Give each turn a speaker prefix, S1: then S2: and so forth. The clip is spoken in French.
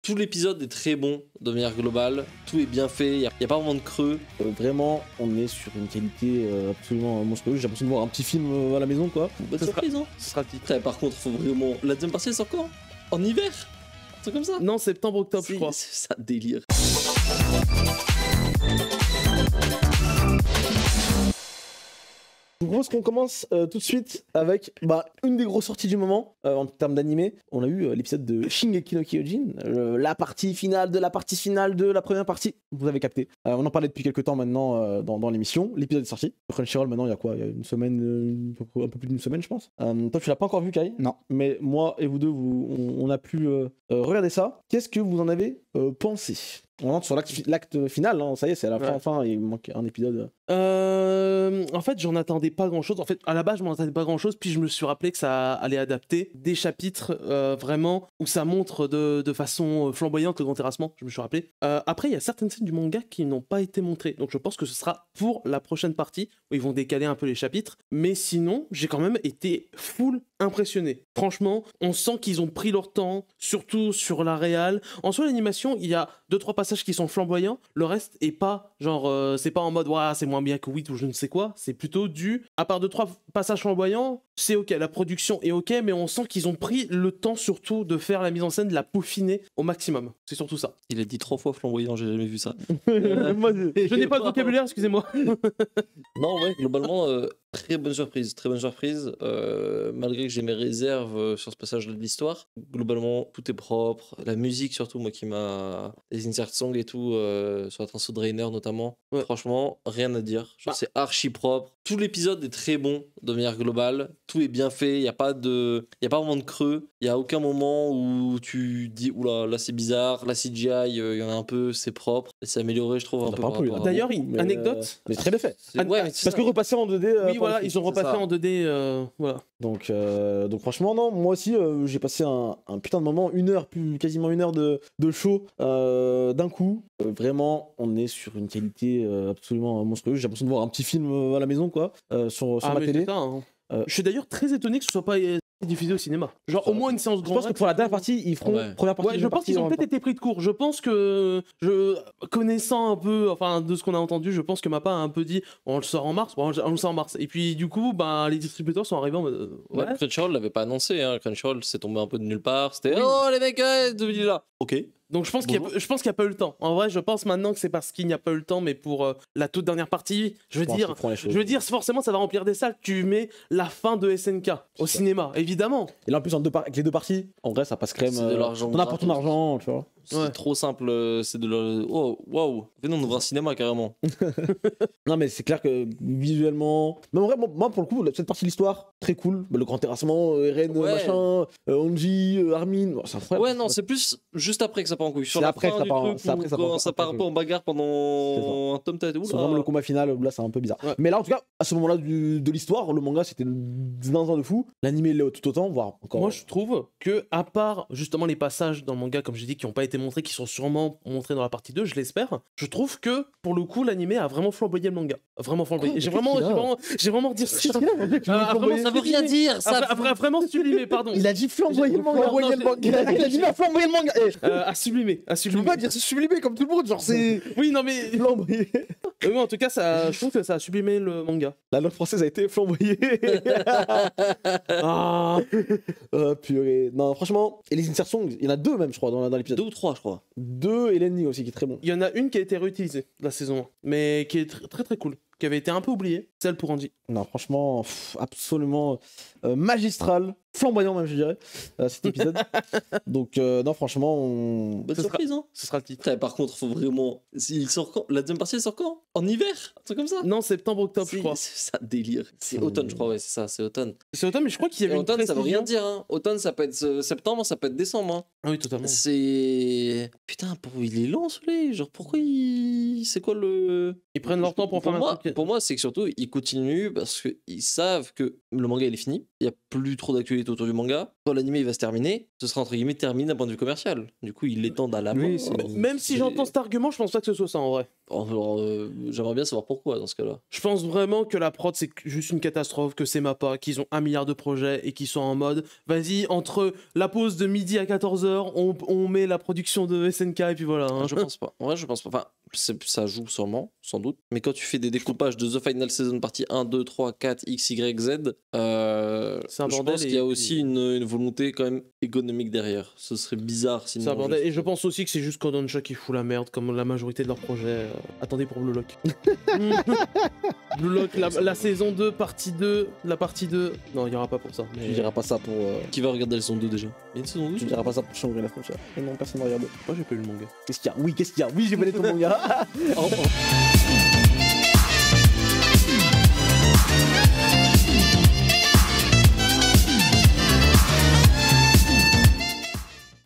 S1: Tout l'épisode est très bon de manière globale, tout est bien fait, il n'y a pas vraiment de creux.
S2: Vraiment, on est sur une qualité absolument monstrueuse. J'ai l'impression de voir un petit film à la maison, quoi.
S1: Bonne surprise, hein.
S3: Ce sera le titre.
S1: Putain, par contre, faut vraiment. La deuxième partie, elle sort quand? En hiver? Un truc comme ça?
S3: Non, septembre-octobre, je crois.
S1: C'est ça, délire.
S2: Je vous propose qu'on commence tout de suite avec une des grosses sorties du moment en termes d'animé. On a eu l'épisode de Shingeki no Kyojin, la partie finale de la partie finale de la première partie. Vous avez capté. On en parlait depuis quelques temps maintenant dans l'émission. L'épisode est sorti. Crunchyroll maintenant, il y a quoi? Il y a une semaine, un peu plus d'une semaine, je pense. Toi, tu l'as pas encore vu, Kai?
S4: Non.
S2: Mais moi et vous deux, on a pu regarder ça. Qu'est-ce que vous en avez pensé? On entre sur l'acte final, hein. Ça y est, c'est à la fin, il manque un épisode.
S3: En fait, j'en attendais pas grand chose. En fait, à la base, je m'en attendais pas grand chose. Puis je me suis rappelé que ça allait adapter des chapitres vraiment où ça montre de façon flamboyante le grand terrassement. Je me suis rappelé. Après, il y a certaines scènes du manga qui n'ont pas été montrées. Donc je pense que ce sera pour la prochaine partie où ils vont décaler un peu les chapitres. Mais sinon, j'ai quand même été full impressionné. Franchement, on sent qu'ils ont pris leur temps, surtout sur la réal. En soi, l'animation, il y a 2-3 passages qui sont flamboyants. Le reste est pas genre, c'est pas en mode ouah, c'est moins bien que 8 ou je ne sais quoi. C'est plutôt à part 2-3 passages flamboyants, c'est ok. La production est ok, mais on sent qu'ils ont pris le temps surtout de faire la mise en scène, de la peaufiner au maximum. C'est surtout ça.
S1: Il a dit 3 fois flamboyant, j'ai jamais vu ça.
S3: Je n'ai pas de vocabulaire, excusez-moi.
S1: Non, ouais, globalement, très bonne surprise. Très bonne surprise. Malgré que j'ai mes réserves sur ce passage-là de l'histoire, globalement, tout est propre. La musique, surtout, moi qui m'a. Les insert songs et tout, sur la transo de Rainer notamment.
S3: Ouais.
S1: Franchement, rien à dire. Genre, c'est archi propre. Tout l'épisode est très bon de manière globale. Tout est bien fait. Il n'y a pas vraiment de creux. Il n'y a aucun moment où tu dis oula, là c'est bizarre. La CGI, il y en a un peu, c'est propre. Et c'est amélioré, je trouve, un peu.
S2: Pas un peu,
S1: par rapport à
S3: D'ailleurs,
S2: mais,
S3: anecdote.
S2: mais très bien fait.
S1: Ouais,
S2: Parce que repasser en 2D.
S3: Oui, voilà, ils ont repassé en 2D. Voilà.
S2: Donc franchement, non, moi aussi, j'ai passé un putain de moment, quasiment une heure de show d'un coup. Vraiment, on est sur une qualité absolument monstrueuse. J'ai l'impression de voir un petit film à la maison, quoi, sur ma télé.
S3: Ça, hein. Je suis d'ailleurs très étonné que ce soit pas diffusé au cinéma. Genre au moins une séance grand.
S2: Je pense que pour la dernière partie, ils feront première partie.
S3: Ouais, je pense qu'ils ont peut-être été pris de court. Je pense que, connaissant un peu, enfin, de ce qu'on a entendu, je pense que Mappa a un peu dit on le sort en mars, on le sort en mars. Et puis du coup, les distributeurs sont arrivés en mode ouais.
S1: Crunchyroll l'avait pas annoncé, hein. Crunchyroll c'est tombé un peu de nulle part. C'était oh les mecs, devenez là. Ok.
S3: Donc je pense qu'il n'y a pas eu le temps. En vrai, je pense maintenant que c'est parce qu'il n'y a pas eu le temps, mais pour la toute dernière partie, je veux dire, forcément, ça va remplir des salles. Tu mets la fin de SNK au cinéma, évidemment.
S2: Et là, en plus, avec les deux parties, en vrai, ça passe crème.
S1: C'est de l'argent.
S2: On apporte ton argent, tu vois.
S1: C'est trop simple, c'est de la... Oh, waouh. Venez, on ouvre un cinéma carrément.
S2: Non, mais c'est clair que visuellement... Mais en vrai, moi, pour le coup, cette partie de l'histoire, très cool. Le grand terrassement, Eren, machin, Onji, Armin, c'est incroyable.
S1: Ouais, non, c'est plus juste après que ça part en couille. Sur la
S2: après,
S1: fin du truc, ça part un peu en bagarre pendant un tome tête.
S2: C'est vraiment le combat final, là, c'est un peu bizarre. Ouais. Mais là, en tout cas, à ce moment-là de l'histoire, le manga, c'était zinzin de fou. L'animé l'est tout autant, voire encore...
S3: Moi, je trouve que, à part justement les passages dans le manga, comme j'ai dit, qui n'ont pas été montrés, qui sont sûrement montrés dans la partie 2, je l'espère, je trouve que, pour le coup, l'animé a vraiment flamboyé le manga. Vraiment flamboyé. J'ai vraiment dit ça.
S1: Ça veut rien dire.
S3: Vraiment sublimé, pardon.
S2: Il a dit flamboyer le manga. Il a dit flamboyer le manga.
S3: À sublimer.
S2: Tu peux pas dire sublimé comme tout le monde, genre c'est...
S3: Oui, non mais...
S2: Flamboyer.
S3: Oui, en tout cas, je trouve que ça a sublimé le manga.
S2: La langue française a été flamboyée. Purée. Non, franchement, et les insert songs, il y en a 2 même, je crois, dans l'épisode.
S1: 2 ou 3, je crois.
S2: 2 et l'ending aussi, qui est très bon.
S3: Il y en a une qui a été réutilisée, la saison 1, mais qui est très très cool, qui avait été un peu oubliée, celle pour Andy.
S2: Non, franchement, absolument magistral, flamboyant même, je dirais, cet épisode. Donc, non, franchement,
S1: bonne surprise, hein.
S3: Ce sera le titre.
S1: Par contre, faut vraiment... Il sort quand? La deuxième partie, elle sort quand? En hiver? Un truc comme ça?
S3: Non, septembre-octobre, je crois.
S1: C'est ça, délire. C'est automne, je crois, ouais, c'est ça, c'est automne.
S3: C'est automne, mais je crois qu'il y avait
S1: automne,
S3: une
S1: ça veut rien dire, hein. Automne, ça peut être septembre, ça peut être décembre, hein.
S3: Ah oui, totalement.
S1: C'est... Putain, il est lent, celui-là. Genre, pourquoi il... C'est quoi le...
S3: Ils prennent leur temps pour faire un truc.
S1: Pour moi, c'est que surtout, ils continuent parce qu'ils savent que le manga, il est fini. Il n'y a plus trop d'actualité autour du manga. quand l'animé il va se terminer, ce sera entre guillemets terminé d'un point de vue commercial. Du coup, ils l'étendent à la
S2: Oui,
S1: main.
S2: c'est-
S3: Même si j'entends cet argument, je pense pas que ce soit ça en vrai.
S1: Alors, j'aimerais bien savoir pourquoi dans ce cas-là.
S3: Je pense vraiment que la prod c'est juste une catastrophe, que c'est Mappa, qu'ils ont 1 milliard de projets et qu'ils sont en mode vas-y, entre la pause de midi à 14h, on met la production de SNK et puis voilà. hein.
S1: Je pense pas. En vrai, je pense pas. Enfin, ça joue sûrement, sans doute. Mais quand tu fais des découpages de The Final Season partie 1, 2, 3, 4, X, Y, Z,
S3: C'est un
S1: je
S3: bordel
S1: pense qu'il y a
S3: et
S1: aussi
S3: puis-
S1: une volonté quand même économique derrière. Ce serait bizarre sinon.
S3: C'est un bordel.
S1: juste-
S3: Et je pense aussi que c'est juste Kodansha qui fout la merde, comme la majorité de leurs projets. Attendez pour Blue Lock. Blue Lock, la saison 2, partie 2, la partie 2. Non, il n'y aura pas pour ça.
S2: Tu
S3: Mais...
S2: diras pas ça pour.
S1: Qui va regarder la saison 2 déjà? Il y a une saison 2?
S2: Tu diras pas ça pour changer la frontière. Et non, personne ne regarde.
S3: Moi, j'ai pas eu le manga.
S2: Qu'est-ce qu'il y a? Oui, qu'est-ce qu'il y a? Oui, j'ai valé ton manga.
S1: Oh, oh.